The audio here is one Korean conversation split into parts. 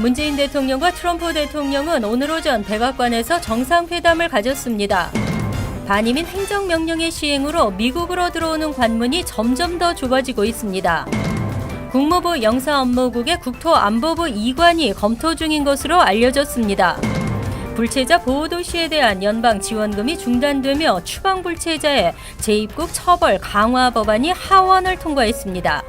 문재인 대통령과 트럼프 대통령은 오늘 오전 백악관에서 정상회담을 가졌습니다. 반이민 행정명령의 시행으로 미국으로 들어오는 관문이 점점 더 좁아지고 있습니다. 국무부 영사업무국의 국토안보부 이관이 검토 중인 것으로 알려졌습니다. 불체자 보호도시에 대한 연방 지원금이 중단되며 추방불체자의 재입국 처벌 강화 법안이 하원을 통과했습니다.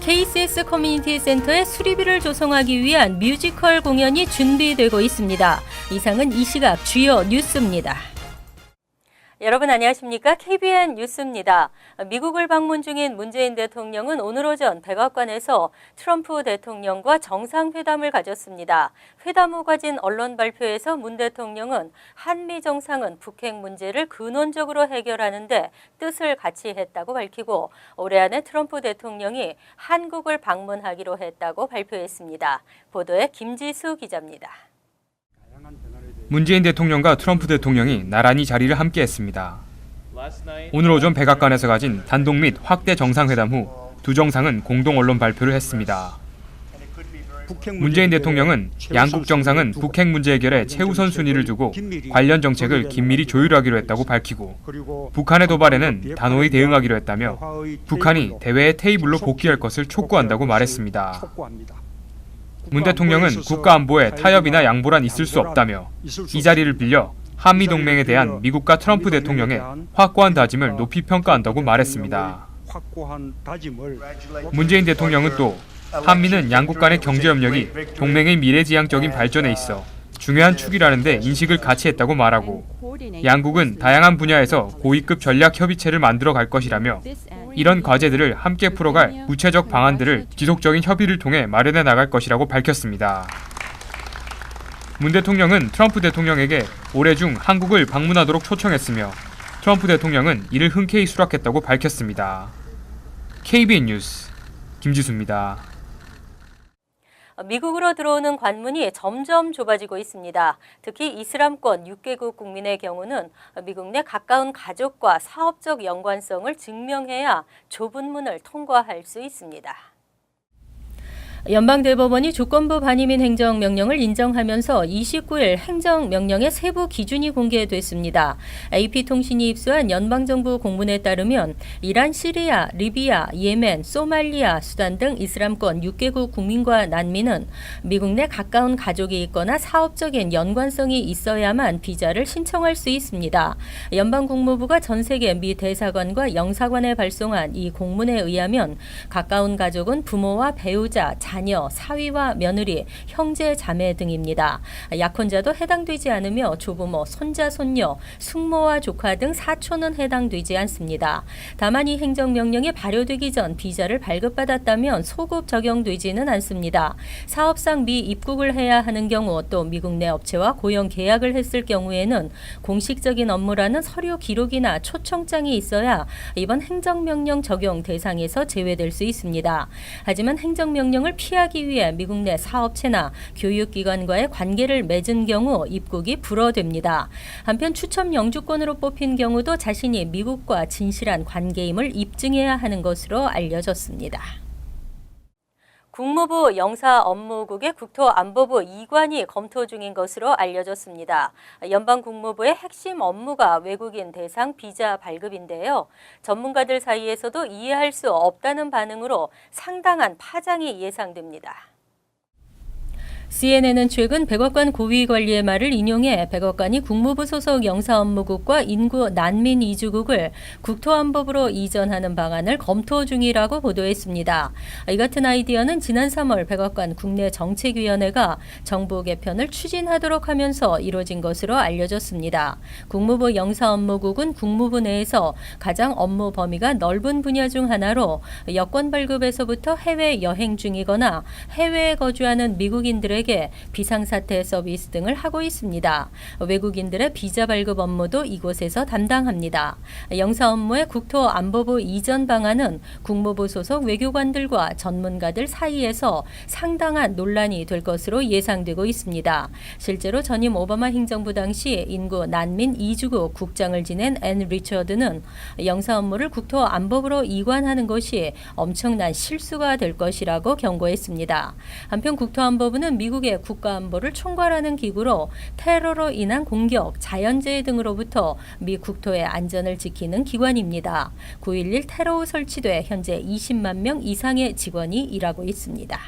KCS 커뮤니티 센터의 수리비를 조성하기 위한 뮤지컬 공연이 준비되고 있습니다. 이상은 이 시각 주요 뉴스입니다. 여러분 안녕하십니까? KBN 뉴스입니다. 미국을 방문 중인 문재인 대통령은 오늘 오전 백악관에서 트럼프 대통령과 정상회담을 가졌습니다. 회담 후 가진 언론 발표에서 문 대통령은 한미 정상은 북핵 문제를 근원적으로 해결하는 데 뜻을 같이 했다고 밝히고 올해 안에 트럼프 대통령이 한국을 방문하기로 했다고 발표했습니다. 보도에 김지수 기자입니다. 문재인 대통령과 트럼프 대통령이 나란히 자리를 함께했습니다. 오늘 오전 백악관에서 가진 단독 및 확대 정상회담 후 두 정상은 공동 언론 발표를 했습니다. 문재인 대통령은 양국 정상은 북핵 문제 해결에 최우선 순위를 두고 관련 정책을 긴밀히 조율하기로 했다고 밝히고 북한의 도발에는 단호히 대응하기로 했다며 북한이 대회의 테이블로 복귀할 것을 촉구한다고 말했습니다. 문 대통령은 국가안보에 타협이나 양보란 있을 수 없다며 이 자리를 빌려 한미동맹에 대한 미국과 트럼프 대통령의 확고한 다짐을 높이 평가한다고 말했습니다. 문재인 대통령은 또 한미는 양국 간의 경제협력이 동맹의 미래지향적인 발전에 있어 중요한 축이라는데 인식을 같이 했다고 말하고 양국은 다양한 분야에서 고위급 전략 협의체를 만들어 갈 것이라며 이런 과제들을 함께 풀어갈 구체적 방안들을 지속적인 협의를 통해 마련해 나갈 것이라고 밝혔습니다. 문 대통령은 트럼프 대통령에게 올해 중 한국을 방문하도록 초청했으며 트럼프 대통령은 이를 흔쾌히 수락했다고 밝혔습니다. KBN 뉴스 김지수입니다. 미국으로 들어오는 관문이 점점 좁아지고 있습니다. 특히 이슬람권 6개국 국민의 경우는 미국 내 가까운 가족과 사업적 연관성을 증명해야 좁은 문을 통과할 수 있습니다. 연방대법원이 조건부 반이민 행정명령을 인정하면서 29일 행정명령의 세부 기준이 공개됐습니다. AP통신이 입수한 연방정부 공문에 따르면 이란, 시리아, 리비아, 예멘, 소말리아, 수단 등 이슬람권 6개국 국민과 난민은 미국 내 가까운 가족이 있거나 사업적인 연관성이 있어야만 비자를 신청할 수 있습니다. 연방국무부가 전 세계 미 대사관과 영사관에 발송한 이 공문에 의하면 가까운 가족은 부모와 배우자, 자녀, 사위와 며느리, 형제, 자매 등입니다. 약혼자도 해당되지 않으며 조부모, 손자, 손녀, 숙모와 조카 등 사촌은 해당되지 않습니다. 다만 이 행정명령이 발효되기 전 비자를 발급받았다면 소급 적용되지는 않습니다. 사업상 미 입국을 해야 하는 경우 또 미국 내 업체와 고용 계약을 했을 경우에는 공식적인 업무라는 서류 기록이나 초청장이 있어야 이번 행정명령 적용 대상에서 제외될 수 있습니다. 하지만 행정명령을 피하기 위해 미국 내 사업체나 교육기관과의 관계를 맺은 경우 입국이 불허됩니다. 한편 추첨 영주권으로 뽑힌 경우도 자신이 미국과 진실한 관계임을 입증해야 하는 것으로 알려졌습니다. 국무부 영사업무국의 국토안보부 이관이 검토 중인 것으로 알려졌습니다. 연방국무부의 핵심 업무가 외국인 대상 비자 발급인데요. 전문가들 사이에서도 이해할 수 없다는 반응으로 상당한 파장이 예상됩니다. CNN은 최근 백악관 고위 관리의 말을 인용해 백악관이 국무부 소속 영사업무국과 인구 난민 이주국을 국토안보부로 이전하는 방안을 검토 중이라고 보도했습니다. 이 같은 아이디어는 지난 3월 백악관 국내정책위원회가 정부 개편을 추진하도록 하면서 이뤄진 것으로 알려졌습니다. 국무부 영사업무국은 국무부 내에서 가장 업무 범위가 넓은 분야 중 하나로 여권 발급에서부터 해외 여행 중이거나 해외에 거주하는 미국인들에게 비상사태 서비스 등을 하고 있습니다. 외국인들의 비자 발급 업무도 이곳에서 담당합니다. 영사 업무의 국토안보부 이전 방안은 국무부 소속 외교관들과 전문가들 사이에서 상당한 논란이 될 것으로 예상되고 있습니다. 실제로 전임 오바마 행정부 당시 인구 난민 이주국 국장을 지낸 앤 리처드는 영사 업무를 국토안보부로 이관하는 것이 엄청난 실수가 될 것이라고 경고했습니다. 한편 국토안보부는 미국의 국가안보를 총괄하는 기구로 테러로 인한 공격, 자연재해 등으로부터 미 국토의 안전을 지키는 기관입니다. 9.11 테러후 설치돼 현재 20만 명 이상의 직원이 일하고 있습니다.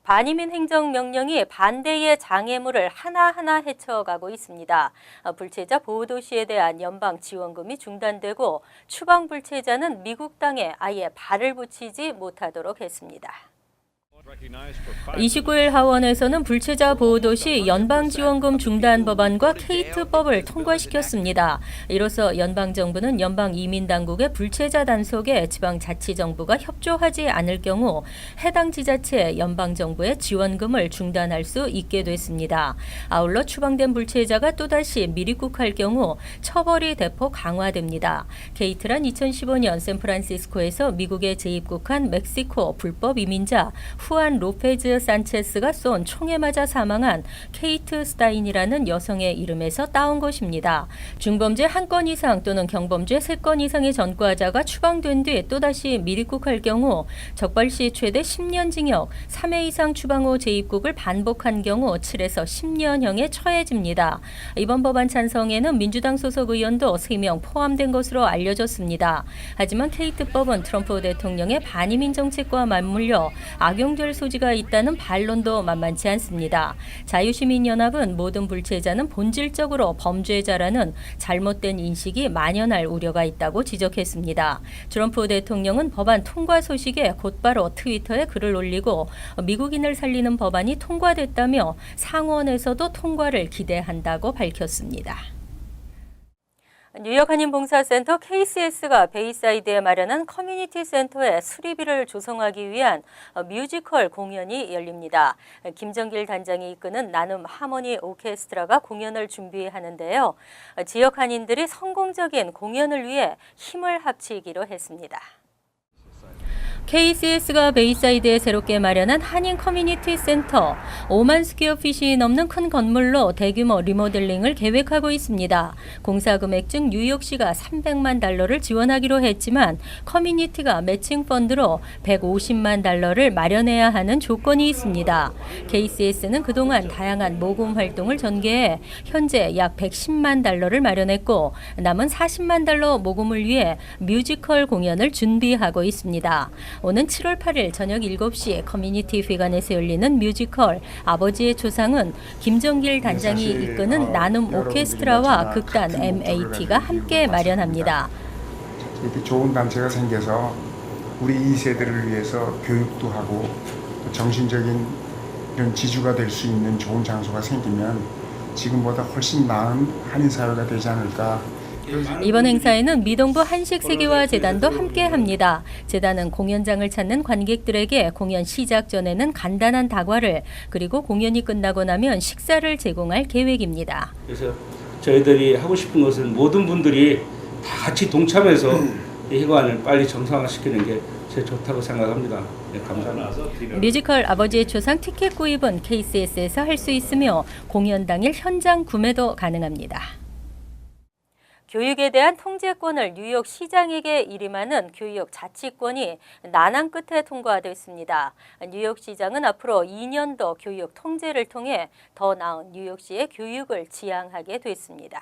반이민 행정명령이 반대의 장애물을 하나하나 헤쳐가고 있습니다. 불체자 보호도시에 대한 연방 지원금이 중단되고 추방 불체자는 미국 땅에 아예 발을 붙이지 못하도록 했습니다. 29일 하원에서는 불체자 보호도시 연방지원금 중단 법안과 케이트법을 통과시켰습니다. 이로써 연방정부는 연방이민당국의 불체자 단속에 지방자치정부가 협조하지 않을 경우 해당 지자체 연방정부의 지원금을 중단할 수 있게 됐습니다. 아울러 추방된 불체자가 또다시 미입국할 경우 처벌이 대폭 강화됩니다. 케이트란 2015년 샌프란시스코에서 미국에 재입국한 멕시코 불법 이민자 후안 로페즈 산체스가 쏜 총에 맞아 사망한 케이트 스타인이라는 여성의 이름에서 따온 것입니다. 중범죄 1건 이상 또는 경범죄 3건 이상의 전과자가 추방된 뒤 또다시 미입국할 경우 적발 시 최대 10년 징역, 3회 이상 추방 후 재입국을 반복한 경우 7에서 10년형에 처해집니다. 이번 법안 찬성에는 민주당 소속 의원도 3명 포함된 것으로 알려졌습니다. 하지만 케이트법은 트럼프 대통령의 반이민 정책과 맞물려 악용될 소지가 있다는 반론도 만만치 않습니다. 자유시민연합은 모든 불체자는 본질적으로 범죄자라는 잘못된 인식이 만연할 우려가 있다고 지적했습니다. 트럼프 대통령은 법안 통과 소식에 곧바로 트위터에 글을 올리고 미국인을 살리는 법안이 통과됐다며 상원에서도 통과를 기대한다고 밝혔습니다. 뉴욕 한인봉사센터 KCS가 베이사이드에 마련한 커뮤니티 센터에 수리비를 조성하기 위한 뮤지컬 공연이 열립니다. 김정길 단장이 이끄는 나눔 하모니 오케스트라가 공연을 준비하는데요. 지역 한인들이 성공적인 공연을 위해 힘을 합치기로 했습니다. KCS가 베이사이드에 새롭게 마련한 한인 커뮤니티 센터 5만 스퀘어핏이 넘는 큰 건물로 대규모 리모델링을 계획하고 있습니다. 공사 금액 중 뉴욕시가 $300만 달러를 지원하기로 했지만 커뮤니티가 매칭 펀드로 $150만 달러를 마련해야 하는 조건이 있습니다. KCS는 그동안 다양한 모금 활동을 전개해 현재 약 $110만 달러를 마련했고 남은 $40만 달러 모금을 위해 뮤지컬 공연을 준비하고 있습니다. 오는 7월 8일 저녁 7시 커뮤니티 회관에서 열리는 뮤지컬 아버지의 초상은 김정길 단장이 이끄는 나눔 오케스트라와 극단 MAT가 함께 마련합니다. 이렇게 좋은 단체가 생겨서 우리 2세대를 위해서 교육도 하고 정신적인 이런 지주가 될 수 있는 좋은 장소가 생기면 지금보다 훨씬 나은 한인사회가 되지 않을까. 이번 행사에는 미동부 한식세계화재단도 함께합니다. 재단은 공연장을 찾는 관객들에게 공연 시작 전에는 간단한 다과를 그리고 공연이 끝나고 나면 식사를 제공할 계획입니다. 그래서 저희들이 하고 싶은 것은 모든 분들이 다 같이 동참해서 이 회관을 빨리 정상화시키는 게 제일 좋다고 생각합니다. 네, 감사합니다. 뮤지컬 아버지의 초상 티켓 구입은 KCS에서 할 수 있으며 공연 당일 현장 구매도 가능합니다. 교육에 대한 통제권을 뉴욕 시장에게 일임하는 교육 자치권이 난항 끝에 통과됐습니다. 뉴욕 시장은 앞으로 2년 더 교육 통제를 통해 더 나은 뉴욕시의 교육을 지향하게 됐습니다.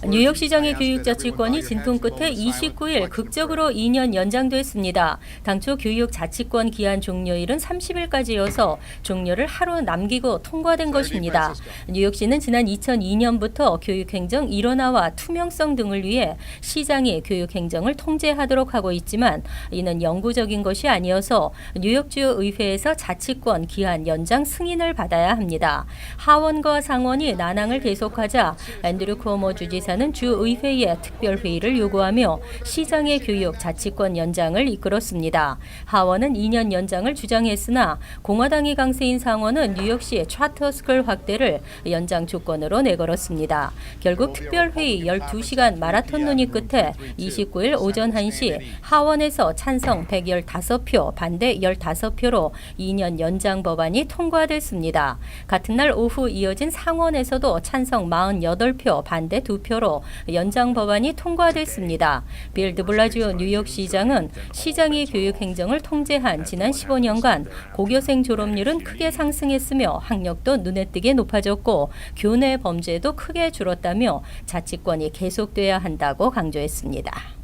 뉴욕시장의 교육자치권이 진통 끝에 29일 극적으로 2년 연장됐습니다. 당초 교육자치권 기한 종료일은 30일까지여서 종료를 하루 남기고 통과된 것입니다. 뉴욕시는 지난 2002년부터 교육행정 일원화와 투명성 등을 위해 시장이 교육행정을 통제하도록 하고 있지만 이는 영구적인 것이 아니어서 뉴욕주 의회에서 자치권 기한 연장 승인을 받아야 합니다. 하원과 상원이 난항을 계속하자 앤드류 쿠오모 주지사는 주의회에 특별회의를 요구하며 시장의 교육 자치권 연장을 이끌었습니다. 하원은 2년 연장을 주장했으나 공화당이 강세인 상원은 뉴욕시의 차터스쿨 확대를 연장 조건으로 내걸었습니다. 결국 특별회의 12시간 마라톤 논의 끝에 29일 오전 1시 하원에서 찬성 115표, 반대 15표로 2년 연장 법안이 통과됐습니다. 같은 날 오후 이어진 상원에서도 찬성 48표, 반대 반대 2표로 연장 법안이 통과됐습니다. 빌 드블라지오 뉴욕시장은 시장이 교육 행정을 통제한 지난 15년간 고교생 졸업률은 크게 상승했으며 학력도 눈에 띄게 높아졌고 교내 범죄도 크게 줄었다며 자치권이 계속돼야 한다고 강조했습니다.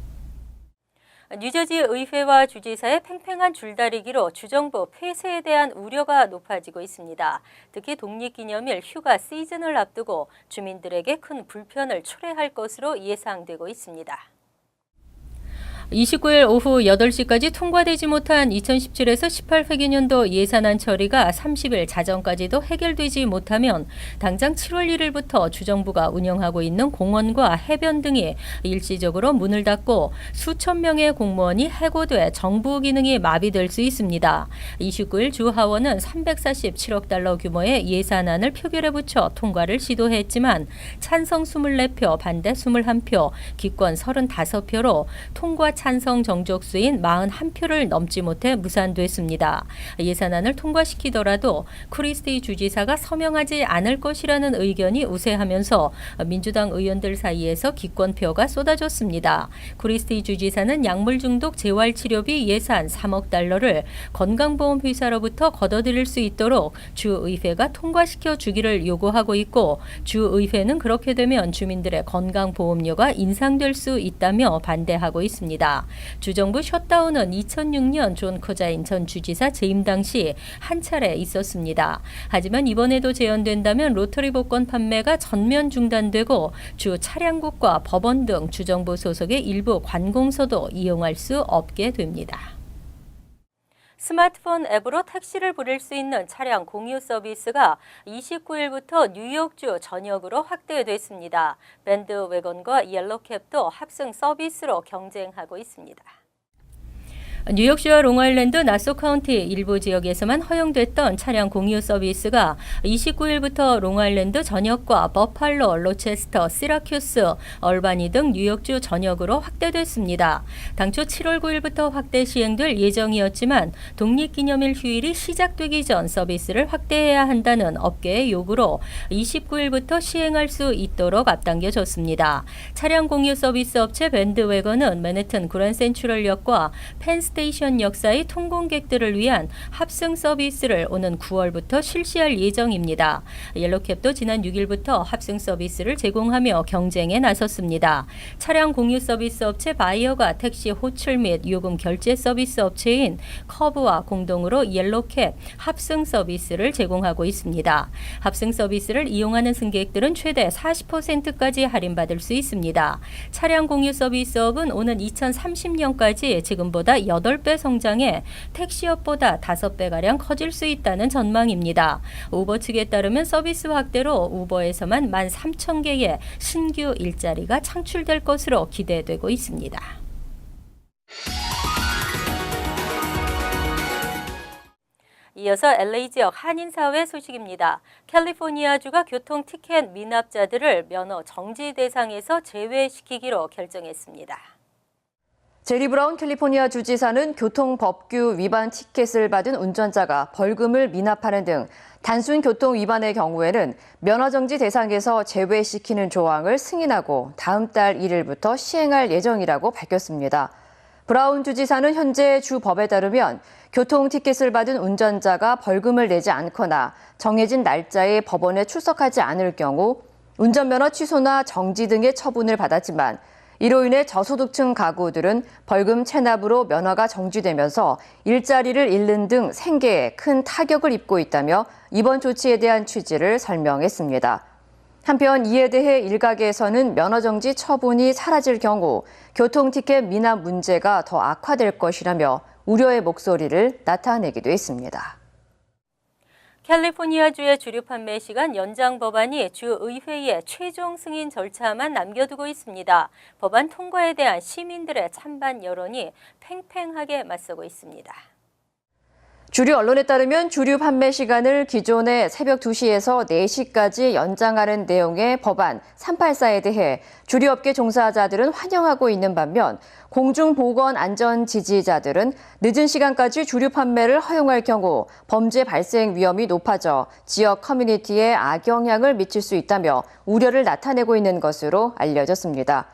뉴저지 의회와 주지사의 팽팽한 줄다리기로 주정부 폐쇄에 대한 우려가 높아지고 있습니다. 특히 독립기념일 휴가 시즌을 앞두고 주민들에게 큰 불편을 초래할 것으로 예상되고 있습니다. 29일 오후 8시까지 통과되지 못한 2017에서 18회계년도 예산안 처리가 30일 자정까지도 해결되지 못하면 당장 7월 1일부터 주정부가 운영하고 있는 공원과 해변 등이 일시적으로 문을 닫고 수천 명의 공무원이 해고돼 정부 기능이 마비될 수 있습니다. 29일 주 하원은 347억 달러 규모의 예산안을 표결에 붙여 통과를 시도했지만 찬성 24표, 반대 21표, 기권 35표로 통과 찬성 정족수인 41표를 넘지 못해 무산됐습니다. 예산안을 통과시키더라도 크리스티 주지사가 서명하지 않을 것이라는 의견이 우세하면서 민주당 의원들 사이에서 기권표가 쏟아졌습니다. 크리스티 주지사는 약물 중독 재활치료비 예산 3억 달러를 건강보험회사로부터 걷어들일 수 있도록 주의회가 통과시켜 주기를 요구하고 있고 주의회는 그렇게 되면 주민들의 건강보험료가 인상될 수 있다며 반대하고 있습니다. 주정부 셧다운은 2006년 존 커자인 전 주지사 재임 당시 한 차례 있었습니다. 하지만 이번에도 재연된다면 로터리 복권 판매가 전면 중단되고 주 차량국과 법원 등 주정부 소속의 일부 관공서도 이용할 수 없게 됩니다. 스마트폰 앱으로 택시를 부를 수 있는 차량 공유 서비스가 29일부터 뉴욕주 전역으로 확대됐습니다. 밴드웨건과 옐로캡도 합승 서비스로 경쟁하고 있습니다. 뉴욕주와 롱아일랜드 나소 카운티 일부 지역에서만 허용됐던 차량 공유 서비스가 29일부터 롱아일랜드 전역과 버팔로, 로체스터, 시라큐스, 얼바니 등 뉴욕주 전역으로 확대됐습니다. 당초 7월 9일부터 확대 시행될 예정이었지만 독립기념일 휴일이 시작되기 전 서비스를 확대해야 한다는 업계의 요구로 29일부터 시행할 수 있도록 앞당겨졌습니다. 차량 공유 서비스 업체 밴드웨건은 맨해튼 그랜센트럴역과 펜스테이션 역사의 통공객들을 위한 합승 서비스를 오는 9월부터 실시할 예정입니다. 옐로캡도 지난 6일부터 합승 서비스를 제공하며 경쟁에 나섰습니다. 차량 공유 서비스 업체 바이어가 택시 호출 및 요금 결제 서비스 업체인 커브와 공동으로 옐로캡 합승 서비스를 제공하고 있습니다. 합승 서비스를 이용하는 승객들은 최대 40%까지 할인받을 수 있습니다. 차량 공유 서비스업은 오는 2030년까지 지금보다 8배 성장해 택시업보다 5배가량 커질 수 있다는 전망입니다. 우버 측에 따르면 서비스 확대로 우버에서만 13,000개의 신규 일자리가 창출될 것으로 기대되고 있습니다. 이어서 LA 지역 한인사회 소식입니다. 캘리포니아주가 교통 티켓 미납자들을 면허 정지 대상에서 제외시키기로 결정했습니다. 제리 브라운 캘리포니아 주지사는 교통법규 위반 티켓을 받은 운전자가 벌금을 미납하는 등 단순 교통 위반의 경우에는 면허정지 대상에서 제외시키는 조항을 승인하고 다음 달 1일부터 시행할 예정이라고 밝혔습니다. 브라운 주지사는 현재 주 법에 따르면 교통 티켓을 받은 운전자가 벌금을 내지 않거나 정해진 날짜에 법원에 출석하지 않을 경우 운전면허 취소나 정지 등의 처분을 받았지만 이로 인해 저소득층 가구들은 벌금 체납으로 면허가 정지되면서 일자리를 잃는 등 생계에 큰 타격을 입고 있다며 이번 조치에 대한 취지를 설명했습니다. 한편 이에 대해 일각에서는 면허정지 처분이 사라질 경우 교통티켓 미납 문제가 더 악화될 것이라며 우려의 목소리를 나타내기도 했습니다. 캘리포니아주의 주류 판매 시간 연장 법안이 주의회의 최종 승인 절차만 남겨두고 있습니다. 법안 통과에 대한 시민들의 찬반 여론이 팽팽하게 맞서고 있습니다. 주류 언론에 따르면 주류 판매 시간을 기존의 새벽 2시에서 4시까지 연장하는 내용의 법안 384에 대해 주류업계 종사자들은 환영하고 있는 반면 공중보건안전 지지자들은 늦은 시간까지 주류 판매를 허용할 경우 범죄 발생 위험이 높아져 지역 커뮤니티에 악영향을 미칠 수 있다며 우려를 나타내고 있는 것으로 알려졌습니다.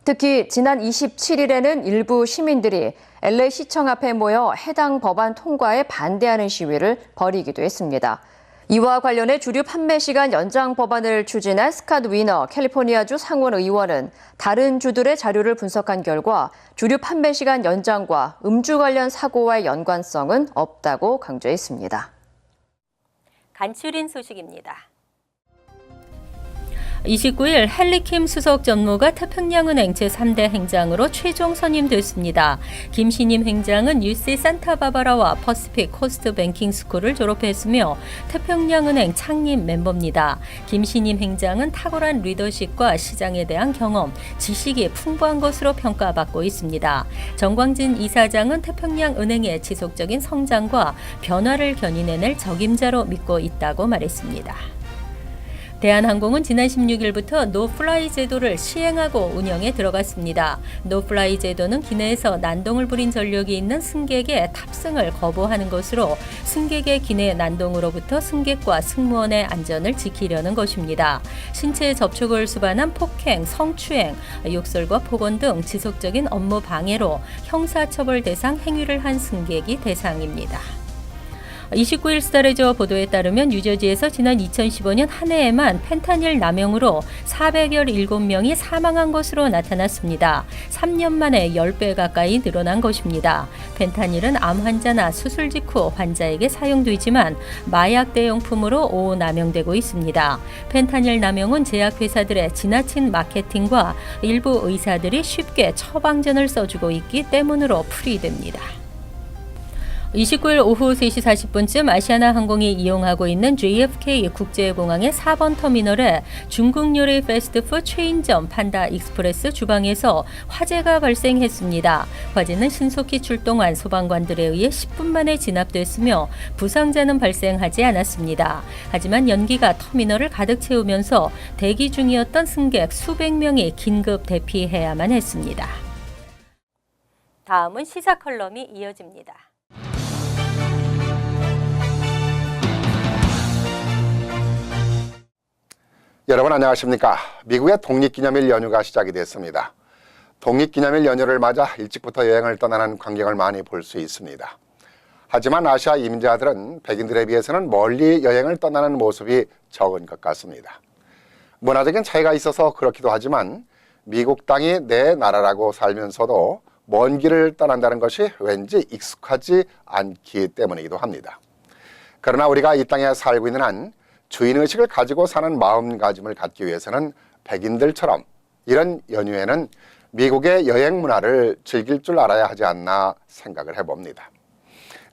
특히 지난 27일에는 일부 시민들이 LA 시청 앞에 모여 해당 법안 통과에 반대하는 시위를 벌이기도 했습니다. 이와 관련해 주류 판매 시간 연장 법안을 추진한 스캇 위너 캘리포니아주 상원 의원은 다른 주들의 자료를 분석한 결과 주류 판매 시간 연장과 음주 관련 사고와의 연관성은 없다고 강조했습니다. 간추린 소식입니다. 29일 헨리킴 수석 전무가 태평양은행 제3대 행장으로 최종 선임됐습니다. 김 신임 행장은 UC 산타바바라와 퍼시픽 코스트 뱅킹 스쿨을 졸업했으며 태평양은행 창립 멤버입니다. 김 신임 행장은 탁월한 리더십과 시장에 대한 경험, 지식이 풍부한 것으로 평가받고 있습니다. 정광진 이사장은 태평양은행의 지속적인 성장과 변화를 견인해낼 적임자로 믿고 있다고 말했습니다. 대한항공은 지난 16일부터 노플라이 제도를 시행하고 운영에 들어갔습니다. 노플라이 제도는 기내에서 난동을 부린 전력이 있는 승객의 탑승을 거부하는 것으로 승객의 기내 난동으로부터 승객과 승무원의 안전을 지키려는 것입니다. 신체 접촉을 수반한 폭행, 성추행, 욕설과 폭언 등 지속적인 업무 방해로 형사처벌 대상 행위를 한 승객이 대상입니다. 29일 스타레저 보도에 따르면 뉴저지에서 지난 2015년 한 해에만 펜타닐 남용으로 417명이 사망한 것으로 나타났습니다. 3년 만에 10배 가까이 늘어난 것입니다. 펜타닐은 암 환자나 수술 직후 환자에게 사용되지만 마약 대용품으로 오남용되고 있습니다. 펜타닐 남용은 제약회사들의 지나친 마케팅과 일부 의사들이 쉽게 처방전을 써주고 있기 때문으로 풀이됩니다. 29일 오후 3시 40분쯤 아시아나항공이 이용하고 있는 JFK 국제공항의 4번 터미널에 중국 요리 패스트푸드 체인점 판다 익스프레스 주방에서 화재가 발생했습니다. 화재는 신속히 출동한 소방관들에 의해 10분 만에 진압됐으며 부상자는 발생하지 않았습니다. 하지만 연기가 터미널을 가득 채우면서 대기 중이었던 승객 수백 명이 긴급 대피해야만 했습니다. 다음은 시사 컬럼이 이어집니다. 여러분 안녕하십니까? 미국의 독립기념일 연휴가 시작이 됐습니다. 독립기념일 연휴를 맞아 일찍부터 여행을 떠나는 광경을 많이 볼 수 있습니다. 하지만 아시아 이민자들은 백인들에 비해서는 멀리 여행을 떠나는 모습이 적은 것 같습니다. 문화적인 차이가 있어서 그렇기도 하지만 미국 땅이 내 나라라고 살면서도 먼 길을 떠난다는 것이 왠지 익숙하지 않기 때문이기도 합니다. 그러나 우리가 이 땅에 살고 있는 한 주인의식을 가지고 사는 마음가짐을 갖기 위해서는 백인들처럼 이런 연휴에는 미국의 여행 문화를 즐길 줄 알아야 하지 않나 생각을 해봅니다.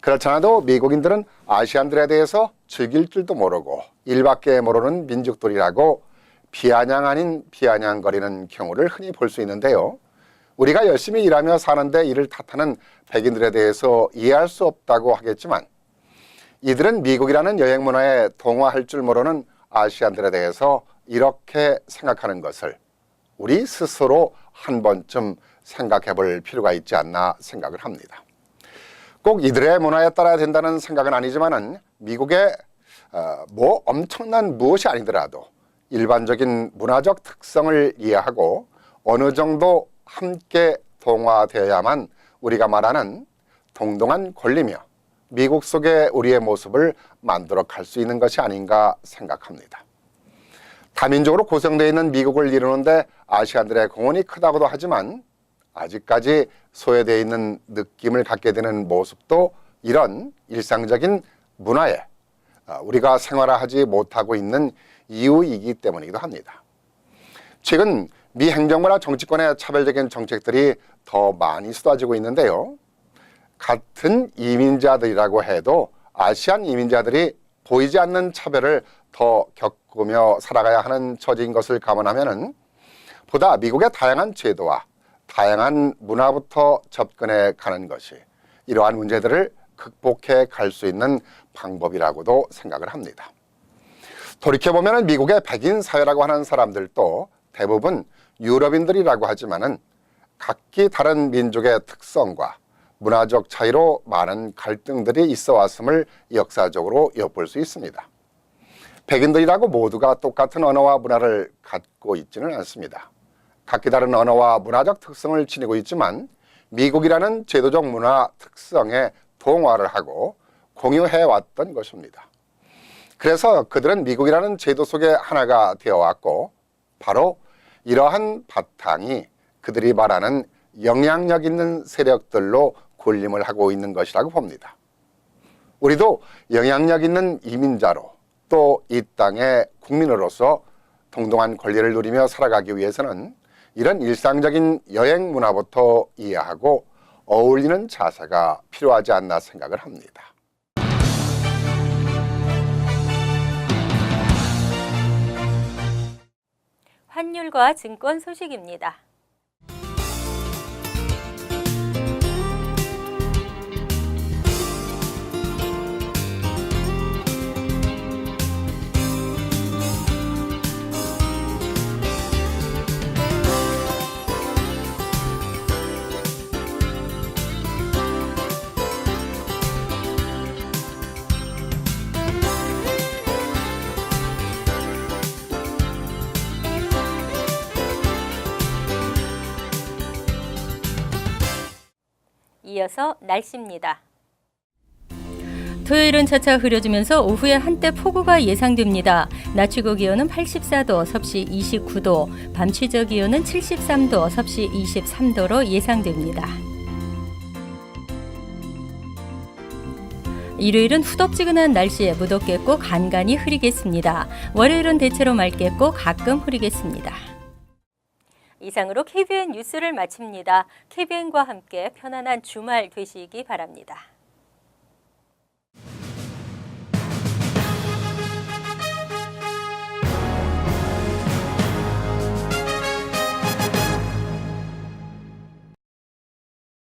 그렇지 않아도 미국인들은 아시안들에 대해서 즐길 줄도 모르고 일밖에 모르는 민족들이라고 비아냥 아닌 비아냥거리는 경우를 흔히 볼 수 있는데요. 우리가 열심히 일하며 사는데 이를 탓하는 백인들에 대해서 이해할 수 없다고 하겠지만 이들은 미국이라는 여행 문화에 동화할 줄 모르는 아시안들에 대해서 이렇게 생각하는 것을 우리 스스로 한 번쯤 생각해 볼 필요가 있지 않나 생각을 합니다. 꼭 이들의 문화에 따라야 된다는 생각은 아니지만은 미국의 엄청난 무엇이 아니더라도 일반적인 문화적 특성을 이해하고 어느 정도 함께 동화되어야만 우리가 말하는 동등한 권리며 미국 속의 우리의 모습을 만들어 갈 수 있는 것이 아닌가 생각합니다. 다민족으로 구성되어 있는 미국을 이루는데 아시안들의 공헌이 크다고도 하지만 아직까지 소외되어 있는 느낌을 갖게 되는 모습도 이런 일상적인 문화에 우리가 생활화하지 못하고 있는 이유이기 때문이기도 합니다. 최근 미 행정부나 정치권의 차별적인 정책들이 더 많이 쏟아지고 있는데요. 같은 이민자들이라고 해도 아시안 이민자들이 보이지 않는 차별을 더 겪으며 살아가야 하는 처지인 것을 감안하면 보다 미국의 다양한 제도와 다양한 문화부터 접근해 가는 것이 이러한 문제들을 극복해 갈 수 있는 방법이라고도 생각을 합니다. 돌이켜보면 미국의 백인 사회라고 하는 사람들도 대부분 유럽인들이라고 하지만은 각기 다른 민족의 특성과 문화적 차이로 많은 갈등들이 있어 왔음을 역사적으로 엿볼 수 있습니다. 백인들이라고 모두가 똑같은 언어와 문화를 갖고 있지는 않습니다. 각기 다른 언어와 문화적 특성을 지니고 있지만 미국이라는 제도적 문화 특성에 동화를 하고 공유해 왔던 것입니다. 그래서 그들은 미국이라는 제도 속에 하나가 되어 왔고 바로 이러한 바탕이 그들이 말하는 영향력 있는 세력들로 군림을 하고 있는 것이라고 봅니다. 우리도 영향력 있는 이민자로 또 이 땅의 국민으로서 동등한 권리를 누리며 살아가기 위해서는 이런 일상적인 여행 문화부터 이해하고 어울리는 자세가 필요하지 않나 생각을 합니다. 환율과 증권 소식입니다. 이어서 날씨입니다. 토요일은 차차 흐려지면서 오후에 한때 폭우가 예상됩니다. 낮 최고 기온은 84도, 섭씨 29도, 밤 최저 기온은 73도, 섭씨 23도로 예상됩니다. 일요일은 후덥지근한 날씨에 무덥겠고 간간히 흐리겠습니다. 월요일은 대체로 맑겠고 가끔 흐리겠습니다. 이상으로 KBN 뉴스를 마칩니다. KBN과 함께 편안한 주말 되시기 바랍니다.